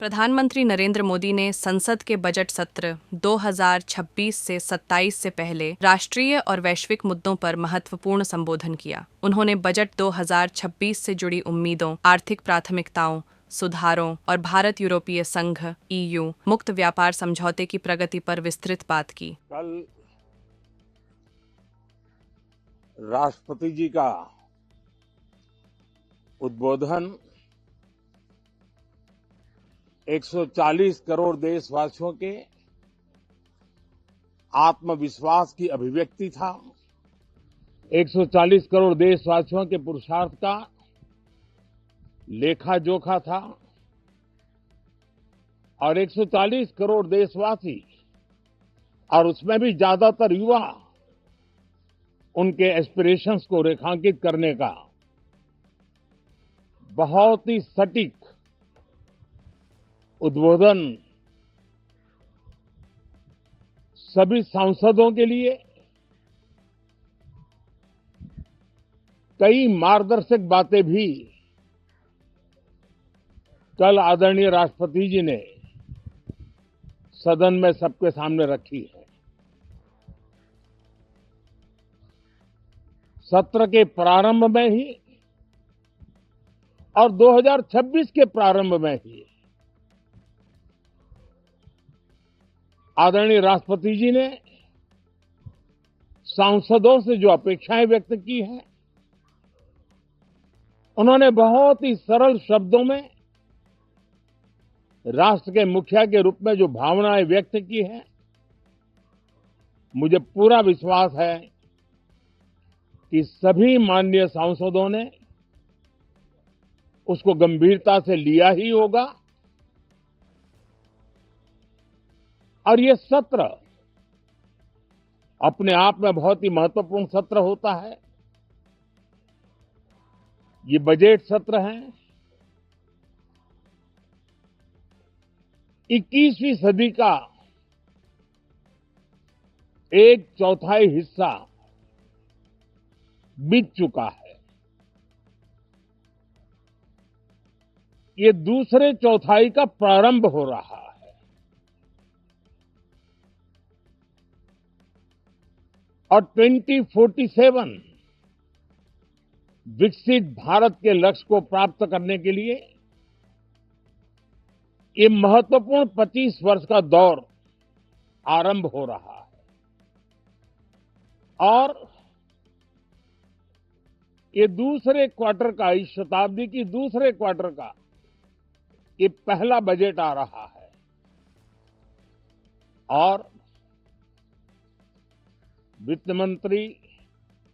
प्रधानमंत्री नरेंद्र मोदी ने संसद के बजट सत्र 2026 से 27 से पहले राष्ट्रीय और वैश्विक मुद्दों पर महत्वपूर्ण संबोधन किया। उन्होंने बजट 2026 से जुड़ी उम्मीदों, आर्थिक प्राथमिकताओं, सुधारों और भारत यूरोपीय संघ (EU) मुक्त व्यापार समझौते की प्रगति पर विस्तृत बात की। कल राष्ट्रपति जी का उद्बोधन 140 करोड़ देशवासियों के आत्मविश्वास की अभिव्यक्ति था। 140 करोड़ देशवासियों के पुरुषार्थ का लेखा जोखा था और 140 करोड़ देशवासी और उसमें भी ज्यादातर युवा उनके एस्पिरेशंस को रेखांकित करने का बहुत ही सटीक उद्बोधन सभी सांसदों के लिए कई मार्गदर्शक बातें भी कल आदरणीय राष्ट्रपति जी ने सदन में सबके सामने रखी है। सत्र के प्रारंभ में ही और 2026 के प्रारंभ में ही आदरणीय राष्ट्रपति जी ने सांसदों से जो अपेक्षाएं व्यक्त की हैं, उन्होंने बहुत ही सरल शब्दों में राष्ट्र के मुखिया के रूप में जो भावनाएं व्यक्त की हैं, मुझे पूरा विश्वास है कि सभी माननीय सांसदों ने उसको गंभीरता से लिया ही होगा और ये सत्र अपने आप में बहुत ही महत्वपूर्ण सत्र होता है। ये बजट सत्र है। 21वीं सदी का एक चौथाई हिस्सा बीत चुका है। ये दूसरे चौथाई का प्रारंभ हो रहा है और 2047 विकसित भारत के लक्ष्य को प्राप्त करने के लिए ये महत्वपूर्ण 25 वर्ष का दौर आरंभ हो रहा है और ये दूसरे क्वार्टर का, इस शताब्दी की दूसरे क्वार्टर का ये पहला बजट आ रहा है और वित्त मंत्री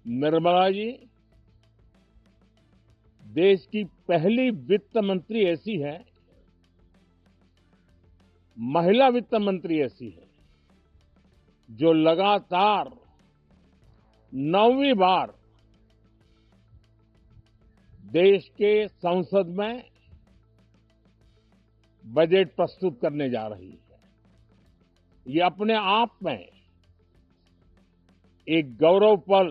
निर्मला जी देश की पहली वित्त मंत्री ऐसी है, महिला वित्त मंत्री ऐसी है जो लगातार 9वीं बार देश के संसद में बजट प्रस्तुत करने जा रही है। ये अपने आप में एक गौरव पल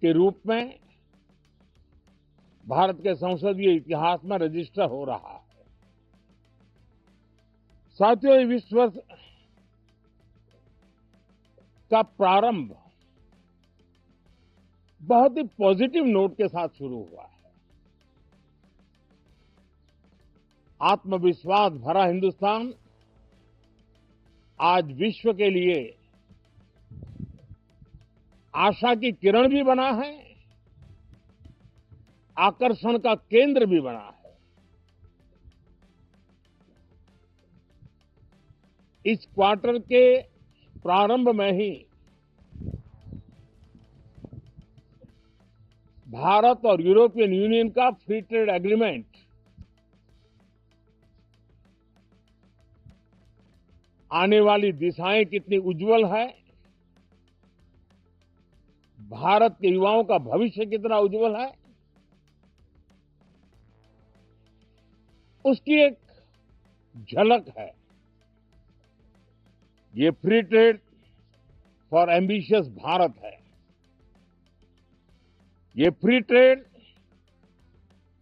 के रूप में भारत के संसदीय इतिहास में रजिस्टर हो रहा है। साथियों, ये 20 वर्ष का प्रारंभ बहुत ही पॉजिटिव नोट के साथ शुरू हुआ है। आत्मविश्वास भरा हिंदुस्तान आज विश्व के लिए आशा की किरण भी बना है, आकर्षण का केंद्र भी बना है। इस क्वार्टर के प्रारंभ में ही भारत और यूरोपियन यूनियन का फ्री ट्रेड एग्रीमेंट आने वाली दिशाएं कितनी उज्जवल है, भारत के युवाओं का भविष्य कितना उज्जवल है, उसकी एक झलक है। ये free trade for ambitious Bharat है। ये free trade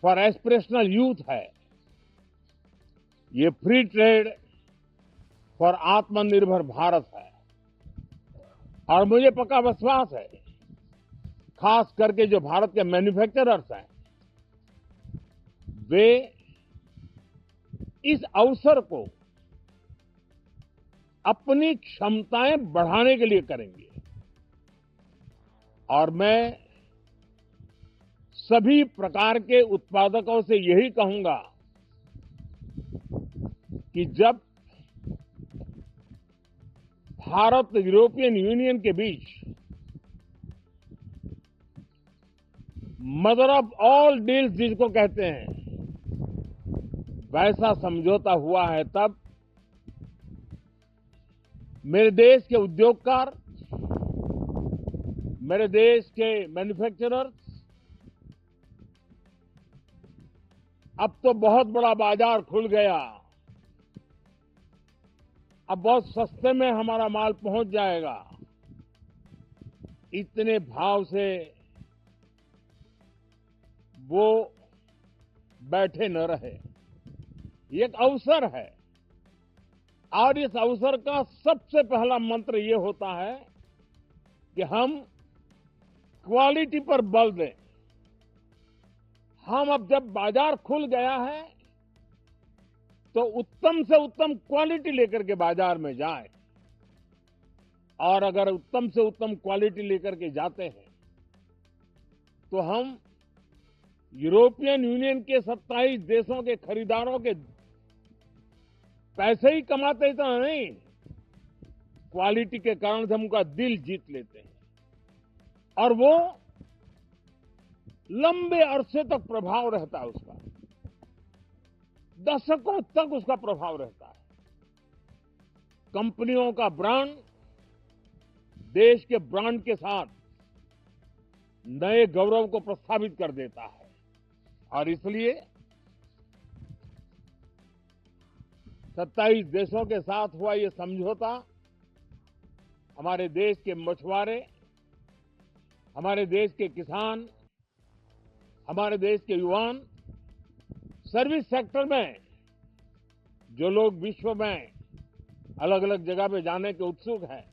for aspirational youth है। ये फ्री ट्रेड फॉर आत्मनिर्भर भारत है और मुझे पक्का विश्वास है, खास करके जो भारत के मैन्युफैक्चरर्स हैं, वे इस अवसर को अपनी क्षमताएं बढ़ाने के लिए करेंगे। और मैं सभी प्रकार के उत्पादकों से यही कहूंगा कि जब भारत यूरोपियन यूनियन के बीच मदर ऑफ ऑल डील्स जिसको कहते हैं, वैसा समझौता हुआ है, तब मेरे देश के उद्योगकार, मेरे देश के मैन्युफैक्चरर्स अब तो बहुत बड़ा बाजार खुल गया, अब बहुत सस्ते में हमारा माल पहुंच जाएगा, इतने भाव से वो बैठे न रहे। ये एक अवसर है और इस अवसर का सबसे पहला मंत्र ये होता है कि हम क्वालिटी पर बल दें। हम अब जब बाजार खुल गया है तो उत्तम से उत्तम क्वालिटी लेकर के बाजार में जाएं, और अगर उत्तम से उत्तम क्वालिटी लेकर के जाते हैं तो हम यूरोपियन यूनियन के 27 देशों के खरीदारों के पैसे ही कमाते इतना नहीं, क्वालिटी के कारण से हम उनका दिल जीत लेते हैं और वो लंबे अरसे तक प्रभाव रहता है, उसका दशकों तक उसका प्रभाव रहता है। कंपनियों का ब्रांड देश के ब्रांड के साथ नए गौरव को प्रस्थापित कर देता है और इसलिए 27 देशों के साथ हुआ ये समझौता हमारे देश के मछुआरे, हमारे देश के किसान, हमारे देश के युवान, सर्विस सेक्टर में जो लोग विश्व में अलग अलग जगह पे जाने के उत्सुक हैं,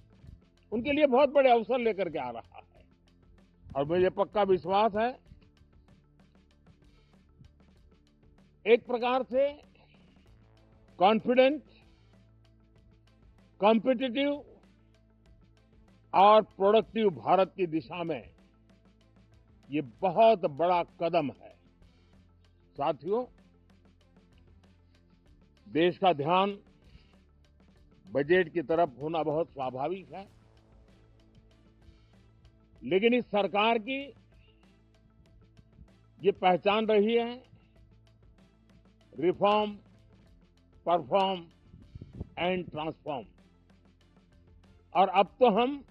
उनके लिए बहुत बड़े अवसर लेकर के आ रहा है। और मुझे पक्का विश्वास है, एक प्रकार से कॉन्फिडेंट, कॉम्पिटिटिव और प्रोडक्टिव भारत की दिशा में ये बहुत बड़ा कदम है। साथियों, देश का ध्यान बजट की तरफ होना बहुत स्वाभाविक है, लेकिन इस सरकार की ये पहचान रही है रिफॉर्म, परफॉर्म एंड ट्रांसफॉर्म। और अब तो हम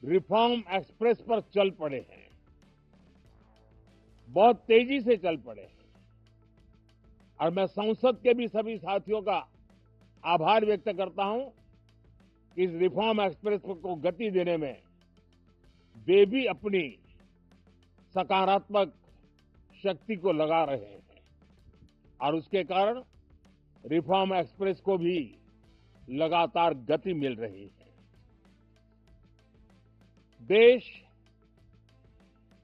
रिफॉर्म एक्सप्रेस पर चल पड़े हैं, बहुत तेजी से चल पड़े हैं। और मैं संसद के भी सभी साथियों का आभार व्यक्त करता हूं कि इस रिफॉर्म एक्सप्रेस को गति देने में वे भी अपनी सकारात्मक शक्ति को लगा रहे हैं और उसके कारण रिफॉर्म एक्सप्रेस को भी लगातार गति मिल रही है। देश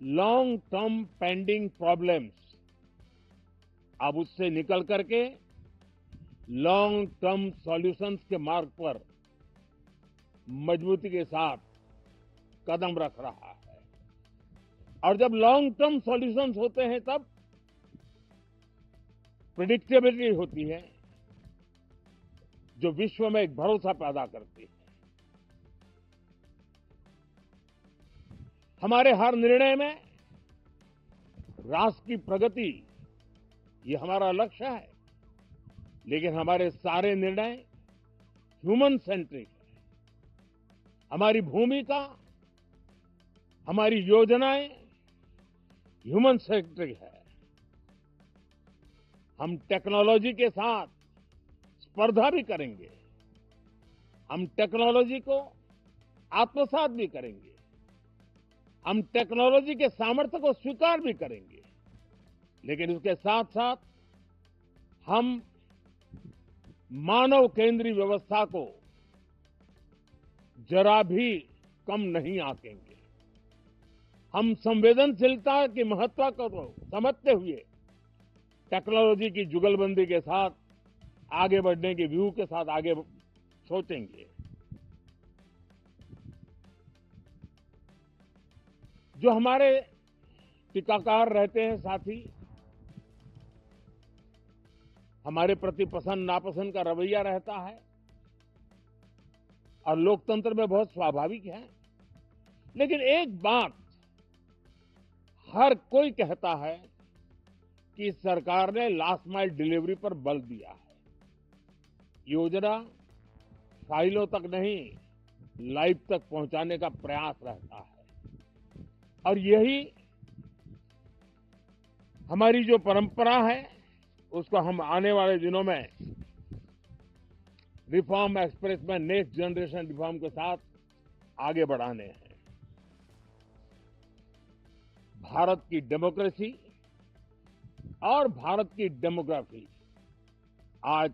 लॉन्ग टर्म पेंडिंग प्रॉब्लम्स अब उससे निकल करके लॉन्ग टर्म सॉल्यूशंस के मार्ग पर मजबूती के साथ कदम रख रहा है। और जब लॉन्ग टर्म सॉल्यूशंस होते हैं तब प्रेडिक्टेबिलिटी होती है, जो विश्व में एक भरोसा पैदा करती है। हमारे हर निर्णय में राष्ट्र की प्रगति ये हमारा लक्ष्य है, लेकिन हमारे सारे निर्णय ह्यूमन सेंट्रिक है। हमारी भूमिका, हमारी योजनाएं ह्यूमन सेंट्रिक है। हम टेक्नोलॉजी के साथ स्पर्धा भी करेंगे, हम टेक्नोलॉजी को आत्मसात भी करेंगे, हम टेक्नोलॉजी के सामर्थ्य को स्वीकार भी करेंगे, लेकिन उसके साथ साथ हम मानव केंद्रीय व्यवस्था को जरा भी कम नहीं आंकेंगे। हम संवेदनशीलता की महत्व को समझते हुए टेक्नोलॉजी की जुगलबंदी के साथ आगे बढ़ने के व्यू के साथ आगे सोचेंगे। जो हमारे टीकाकार रहते हैं साथी, हमारे प्रति पसंद नापसंद का रवैया रहता है और लोकतंत्र में बहुत स्वाभाविक है। लेकिन एक बात हर कोई कहता है कि सरकार ने लास्ट माइल डिलीवरी पर बल दिया है। योजना फाइलों तक नहीं, लाइव तक पहुंचाने का प्रयास रहता है और यही हमारी जो परंपरा है उसको हम आने वाले दिनों में रिफॉर्म एक्सप्रेस में नेक्स्ट जनरेशन रिफॉर्म के साथ आगे बढ़ाने हैं। भारत की डेमोक्रेसी और भारत की डेमोग्राफी आज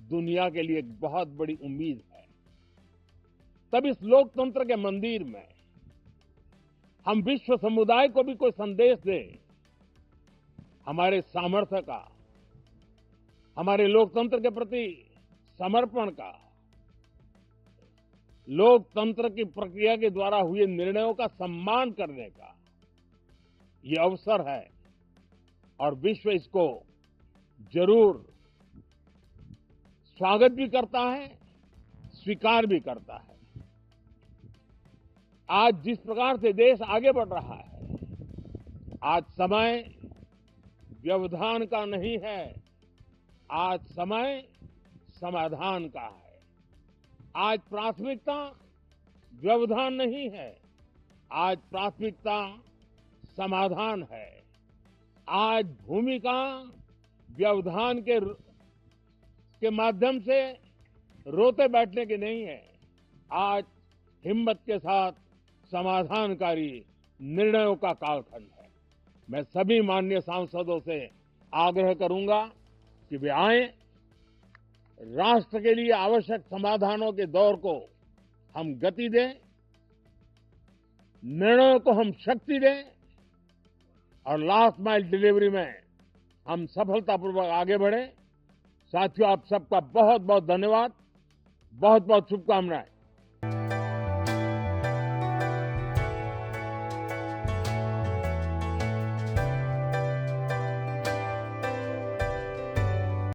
दुनिया के लिए एक बहुत बड़ी उम्मीद है। तब इस लोकतंत्र के मंदिर में हम विश्व समुदाय को भी कोई संदेश दें हमारे सामर्थ्य का, हमारे लोकतंत्र के प्रति समर्पण का, लोकतंत्र की प्रक्रिया के द्वारा हुए निर्णयों का सम्मान करने का ये अवसर है और विश्व इसको जरूर स्वागत भी करता है, स्वीकार भी करता है। आज जिस प्रकार से देश आगे बढ़ रहा है, आज समय व्यवधान का नहीं है, आज समय समाधान का है। आज प्राथमिकता व्यवधान नहीं है, आज प्राथमिकता समाधान है। आज भूमिका व्यवधान के माध्यम से रोते बैठने की नहीं है, आज हिम्मत के साथ समाधानकारी निर्णयों का कालखंड है। मैं सभी माननीय सांसदों से आग्रह करूंगा कि वे आएं, राष्ट्र के लिए आवश्यक समाधानों के दौर को हम गति दें, निर्णयों को हम शक्ति दें और लास्ट माइल डिलीवरी में हम सफलतापूर्वक आगे बढ़ें। साथियों, आप सबका बहुत बहुत धन्यवाद, बहुत बहुत शुभकामनाएं।